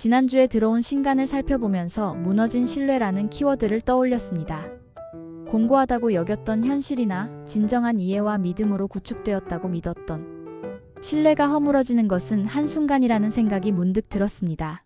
지난주에 들어온 신간을 살펴보면서 무너진 신뢰라는 키워드를 떠올렸습니다. 공고하다고 여겼던 현실이나 진정한 이해와 믿음으로 구축되었다고 믿었던 신뢰가 허물어지는 것은 한순간이라는 생각이 문득 들었습니다.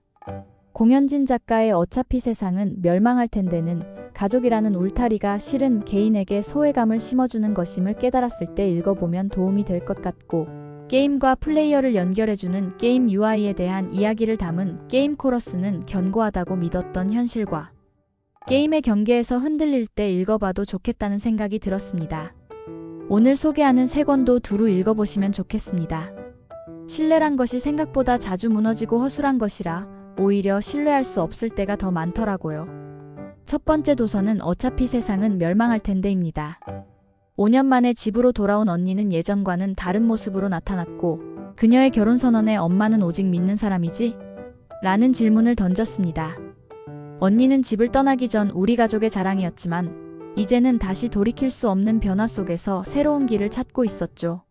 공현진 작가의 어차피 세상은 멸망할 텐데는 가족이라는 울타리가 실은 개인에게 소외감을 심어주는 것임을 깨달았을 때 읽어보면 도움이 될 것 같고, 게임과 플레이어를 연결해주는 게임 UI에 대한 이야기를 담은 게임 코러스는 견고하다고 믿었던 현실과 게임의 경계에서 흔들릴 때 읽어봐도 좋겠다는 생각이 들었습니다. 오늘 소개하는 세 권도 두루 읽어보시면 좋겠습니다. 신뢰란 것이 생각보다 자주 무너지고 허술한 것이라 오히려 신뢰할 수 없을 때가 더 많더라고요. 첫 번째 도서는 어차피 세상은 멸망할 텐데입니다. 5년 만에 집으로 돌아온 언니는 예전과는 다른 모습으로 나타났고, 그녀의 결혼 선언에 엄마는 오직 믿는 사람이지? 라는 질문을 던졌습니다. 언니는 집을 떠나기 전 우리 가족의 자랑이었지만 이제는 다시 돌이킬 수 없는 변화 속에서 새로운 길을 찾고 있었죠.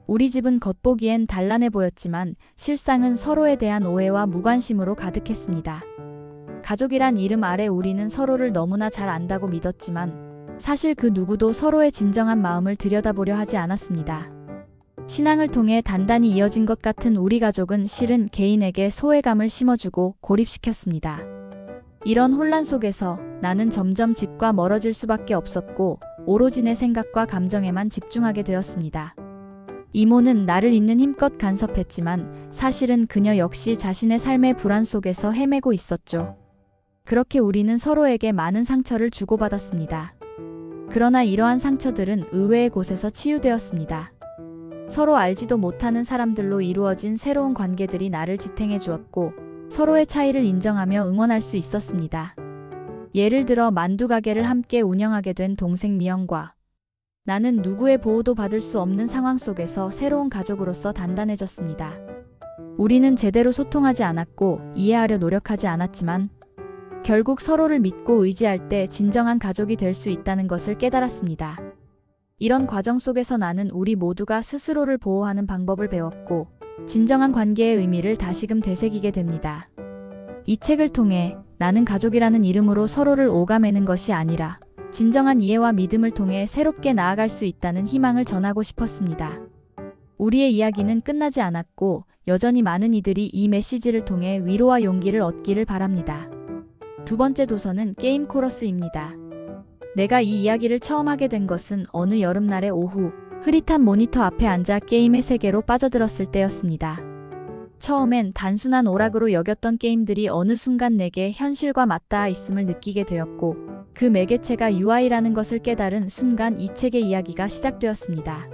우리 집은 겉보기엔 단란해 보였지만 실상은 서로에 대한 오해와 무관심으로 가득했습니다. 가족이란 이름 아래 우리는 서로를 너무나 잘 안다고 믿었지만 사실 그 누구도 서로의 진정한 마음을 들여다보려 하지 않았습니다. 신앙을 통해 단단히 이어진 것 같은 우리 가족은 실은 개인에게 소외감을 심어주고 고립시켰습니다. 이런 혼란 속에서 나는 점점 집과 멀어질 수밖에 없었고 오로지 내 생각과 감정에만 집중하게 되었습니다. 이모는 나를 잇는 힘껏 간섭했지만 사실은 그녀 역시 자신의 삶의 불안 속에서 헤매고 있었죠. 그렇게 우리는 서로에게 많은 상처를 주고받았습니다. 그러나 이러한 상처들은 의외의 곳에서 치유되었습니다. 서로 알지도 못하는 사람들로 이루어진 새로운 관계들이 나를 지탱해 주었고 서로의 차이를 인정하며 응원할 수 있었습니다. 예를 들어 만두 가게를 함께 운영하게 된 동생 미영과 나는 누구의 보호도 받을 수 없는 상황 속에서 새로운 가족으로서 단단해졌습니다. 우리는 제대로 소통하지 않았고 이해하려 노력하지 않았지만 결국 서로를 믿고 의지할 때 진정한 가족이 될 수 있다는 것을 깨달았습니다. 이런 과정 속에서 나는 우리 모두가 스스로를 보호하는 방법을 배웠고 진정한 관계의 의미를 다시금 되새기게 됩니다. 이 책을 통해 나는 가족이라는 이름으로 서로를 오가매는 것이 아니라 진정한 이해와 믿음을 통해 새롭게 나아갈 수 있다는 희망을 전하고 싶었습니다. 우리의 이야기는 끝나지 않았고 여전히 많은 이들이 이 메시지를 통해 위로와 용기를 얻기를 바랍니다. 두 번째 도서는 게임 코러스입니다. 내가 이 이야기를 처음 하게 된 것은 어느 여름날의 오후, 흐릿한 모니터 앞에 앉아 게임의 세계로 빠져들었을 때였습니다. 처음엔 단순한 오락으로 여겼던 게임들이 어느 순간 내게 현실과 맞닿아 있음을 느끼게 되었고 그 매개체가 UI라는 것을 깨달은 순간 이 책의 이야기가 시작되었습니다.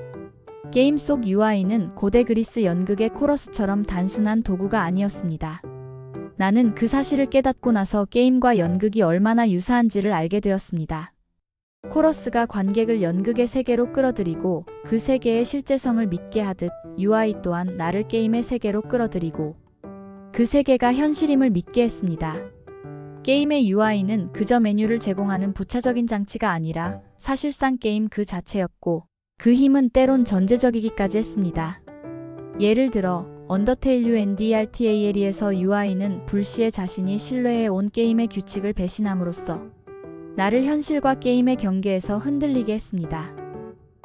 게임 속 UI는 고대 그리스 연극의 코러스처럼 단순한 도구가 아니었습니다. 나는 그 사실을 깨닫고 나서 게임과 연극이 얼마나 유사한지를 알게 되었습니다. 코러스가 관객을 연극의 세계로 끌어들이고 그 세계의 실제성을 믿게 하듯 UI 또한 나를 게임의 세계로 끌어들이고 그 세계가 현실임을 믿게 했습니다. 게임의 UI는 그저 메뉴를 제공하는 부차적인 장치가 아니라 사실상 게임 그 자체였고 그 힘은 때론 전제적이기까지 했습니다. 예를 들어 언더테일 UNDRTAL에서 UI는 불시에 자신이 신뢰해온 게임의 규칙을 배신함으로써 나를 현실과 게임의 경계에서 흔들리게 했습니다.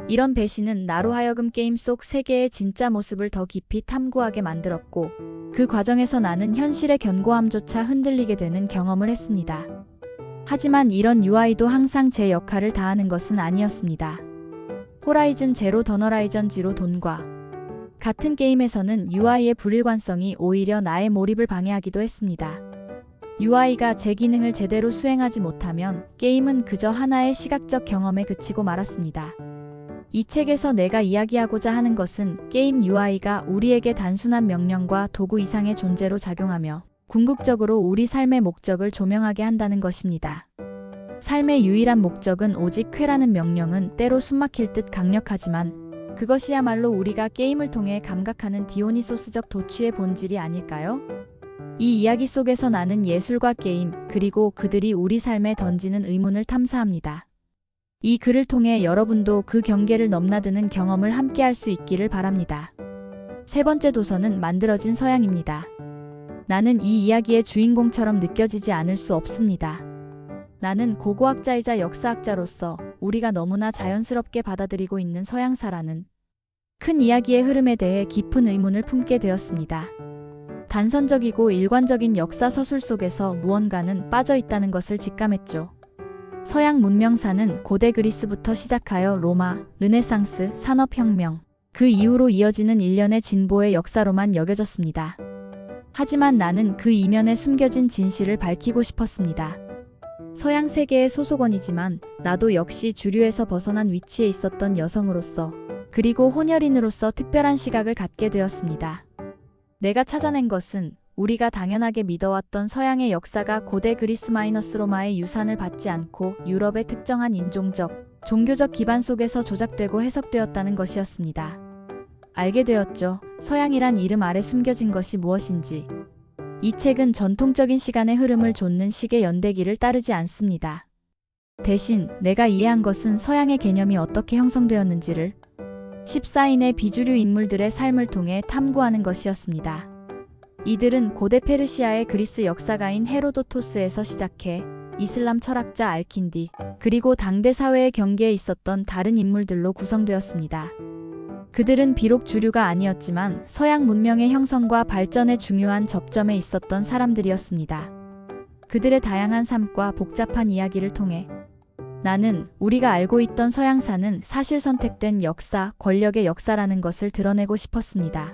이런 배신은 나로 하여금 게임 속 세계의 진짜 모습을 더 깊이 탐구하게 만들었고 그 과정에서 나는 현실의 견고함조차 흔들리게 되는 경험을 했습니다. 하지만 이런 UI도 항상 제 역할을 다하는 것은 아니었습니다. 호라이즌 제로 던 허라이전 지로 돈과 같은 게임에서는 UI의 불일관성이 오히려 나의 몰입을 방해하기도 했습니다. UI가 제 기능을 제대로 수행하지 못하면 게임은 그저 하나의 시각적 경험에 그치고 말았습니다. 이 책에서 내가 이야기하고자 하는 것은 게임 UI가 우리에게 단순한 명령과 도구 이상의 존재로 작용하며 궁극적으로 우리 삶의 목적을 조명하게 한다는 것입니다. 삶의 유일한 목적은 오직 쾌라는 명령은 때로 숨막힐 듯 강력하지만 그것이야말로 우리가 게임을 통해 감각하는 디오니소스적 도취의 본질이 아닐까요? 이 이야기 속에서 나는 예술과 게임, 그리고 그들이 우리 삶에 던지는 의문을 탐사합니다. 이 글을 통해 여러분도 그 경계를 넘나드는 경험을 함께 할 수 있기를 바랍니다. 세 번째 도서는 만들어진 서양입니다. 나는 이 이야기의 주인공처럼 느껴지지 않을 수 없습니다. 나는 고고학자이자 역사학자로서 우리가 너무나 자연스럽게 받아들이고 있는 서양사라는 큰 이야기의 흐름에 대해 깊은 의문을 품게 되었습니다. 단선적이고 일관적인 역사 서술 속에서 무언가는 빠져 있다는 것을 직감했죠. 서양 문명사는 고대 그리스부터 시작하여 로마, 르네상스, 산업혁명, 그 이후로 이어지는 일련의 진보의 역사로만 여겨졌습니다. 하지만 나는 그 이면에 숨겨진 진실을 밝히고 싶었습니다. 서양 세계의 소속원이지만 나도 역시 주류에서 벗어난 위치에 있었던 여성으로서 그리고 혼혈인으로서 특별한 시각을 갖게 되었습니다. 내가 찾아낸 것은 우리가 당연하게 믿어왔던 서양의 역사가 고대 그리스 마이너스 로마의 유산을 받지 않고 유럽의 특정한 인종적, 종교적 기반 속에서 조작되고 해석되었다는 것이었습니다. 알게 되었죠. 서양이란 이름 아래 숨겨진 것이 무엇인지. 이 책은 전통적인 시간의 흐름을 좇는 식의 연대기를 따르지 않습니다. 대신 내가 이해한 것은 서양의 개념이 어떻게 형성되었는지를 14인의 비주류 인물들의 삶을 통해 탐구하는 것이었습니다. 이들은 고대 페르시아의 그리스 역사가인 헤로도토스에서 시작해 이슬람 철학자 알킨디, 그리고 당대 사회의 경계에 있었던 다른 인물들로 구성되었습니다. 그들은 비록 주류가 아니었지만 서양 문명의 형성과 발전의 중요한 접점에 있었던 사람들이었습니다. 그들의 다양한 삶과 복잡한 이야기를 통해 나는 우리가 알고 있던 서양사는 사실 선택된 역사, 권력의 역사라는 것을 드러내고 싶었습니다.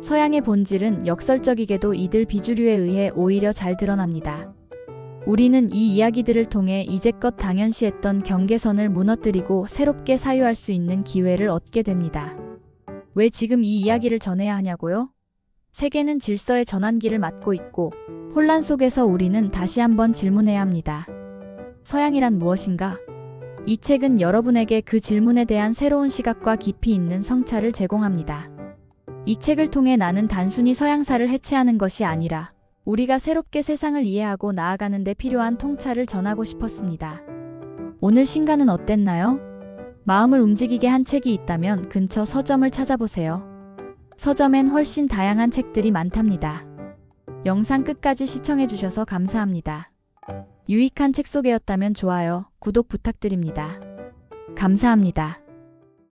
서양의 본질은 역설적이게도 이들 비주류에 의해 오히려 잘 드러납니다. 우리는 이 이야기들을 통해 이제껏 당연시했던 경계선을 무너뜨리고 새롭게 사유할 수 있는 기회를 얻게 됩니다. 왜 지금 이 이야기를 전해야 하냐고요? 세계는 질서의 전환기를 맞고 있고 혼란 속에서 우리는 다시 한번 질문해야 합니다. 서양이란 무엇인가? 이 책은 여러분에게 그 질문에 대한 새로운 시각과 깊이 있는 성찰을 제공합니다. 이 책을 통해 나는 단순히 서양사를 해체하는 것이 아니라 우리가 새롭게 세상을 이해하고 나아가는 데 필요한 통찰을 전하고 싶었습니다. 오늘 신간은 어땠나요? 마음을 움직이게 한 책이 있다면 근처 서점을 찾아보세요. 서점엔 훨씬 다양한 책들이 많답니다. 영상 끝까지 시청해주셔서 감사합니다. 유익한 책 소개였다면 좋아요, 구독 부탁드립니다. 감사합니다.